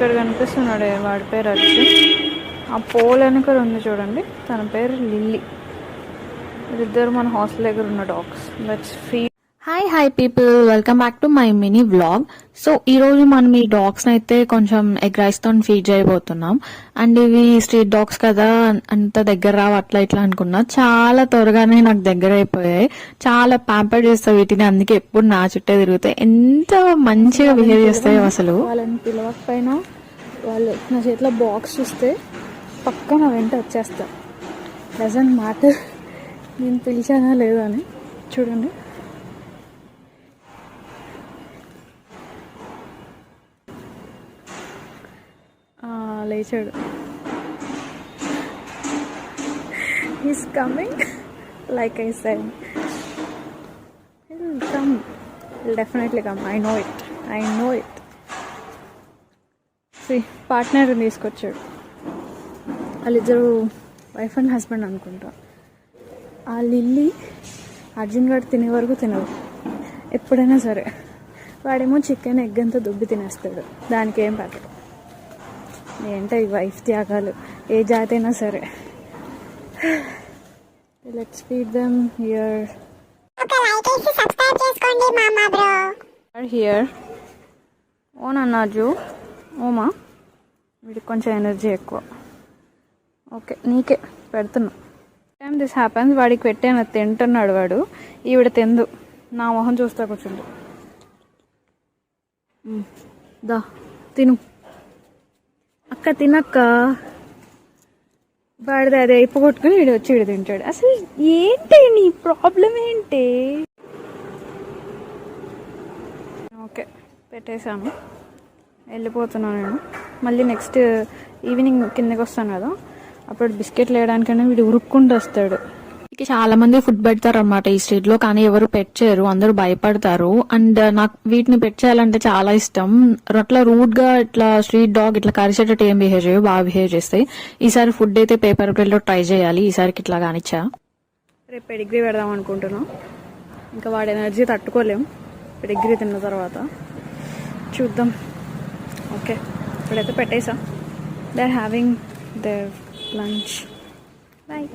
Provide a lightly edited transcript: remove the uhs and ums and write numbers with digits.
ఇక్కడ కనిపిస్తున్నాడు వాడి పేరు అర్జున్. ఆ పోల్ వెనక ఉంది చూడండి, తన పేరు లిల్లీ. వీళ్ళిద్దరు మన హాస్టల్ దగ్గర ఉన్న dogs. Let's feed. Hi people, welcome back to my mini vlog. So ఈ రోజు మనం ఈ డాగ్స్ అయితే కొంచెం ఎగ్ రైస్ తో ఫీడ్ చేయబోతున్నాం. అండ్ ఇవి స్ట్రీట్ డాగ్స్ కదా, అంత దగ్గర రావు అట్లా ఇట్లా అనుకున్నా. చాలా త్వరగానే నాకు దగ్గర అయిపోయాయి. చాలా ప్యాంపర్ చేస్తాయి వీటిని, అందుకే ఎప్పుడు నా చుట్టే తిరుగుతాయి. ఎంత మంచిగా బిహేవ్ చేస్తాయి అసలు. వాళ్ళని పిలవకపోయినా వాళ్ళు నా చేతిలో బాక్స్ చూస్తే పక్క నా వెంట వచ్చేస్తా. డజంట్ మ్యాటర్ నేను పిలిచానా లేదా అని. చూడండి, లేచాడు. He's coming, like I said. He'll come. He'll definitely come. I know it. See, partner తీసుకొచ్చాడు. వాళ్ళిద్దరు వైఫ్ అండ్ హస్బెండ్ అనుకుంటా. ఆ లిల్లీ అర్జున్ గారు తినే వరకు తినదు ఎప్పుడైనా సరే. వాడేమో చికెన్ ఎగ్ అంతా దుబ్బి తినేస్తాడు, దానికి ఏం పట్టదు. ఏంటో ఈ వైఫ్ త్యాగాలు, ఏ జాతి అయినా సరే. Let's feed them here. Here ఓ నాజు, ఓమా వీడికి కొంచెం ఎనర్జీ ఎక్కువ. ఓకే, నీకే పెడుతున్నా. Time this happens. వాడికి పెట్టాను, తింటున్నాడు వాడు. ఈవిడ తిందు, నా మొహం చూస్తా కూర్చుండు. దా తిను అక్క, తినక్క. వాడిది అది అయిపో కొట్టుకుని వీడు వచ్చి వీడు తింటాడు. అసలు ఏంటి నీ ప్రాబ్లం ఏంటి? ఓకే, పెట్టేశాను, వెళ్ళిపోతున్నాను నేను. మళ్ళీ నెక్స్ట్ ఈవినింగ్ కిందకి వస్తాను కదా, అప్పుడు బిస్కెట్లు వేయడానికైనా వీడు ఉరుక్కుంటూ వస్తాడు. చాలా మంది ఫుడ్ పెడతారు అనమాట ఈ స్ట్రీట్ లో, కానీ ఎవరు పెట్ చేయరు, అందరూ భయపడతారు. అండ్ నాకు వీటిని పెట్ చేయాలంటే చాలా ఇష్టం. అట్లా రూట్ గా ఇట్లా స్ట్రీట్ డాగ్ ఇట్లా కరిచేటట్టు ఏం బిహేవ్ చేయవు, బాగా బిహేవ్ చేస్తాయి. ఈసారి ఫుడ్ అయితే పేపర్ ప్లేట్ లో ట్రై చేయాలి, ఈసారికి ఇట్లా కానిచ్చా. రేపు పెడిగ్రీ పెడదాం అనుకుంటున్నాం. ఇంకా వాడి ఎనర్జీ తట్టుకోలేం పెడిగ్రీ తిన్న తర్వాత. చూద్దాం. ఓకే, ఇప్పుడైతే పెట్టేసా. They are having their lunch. Bye.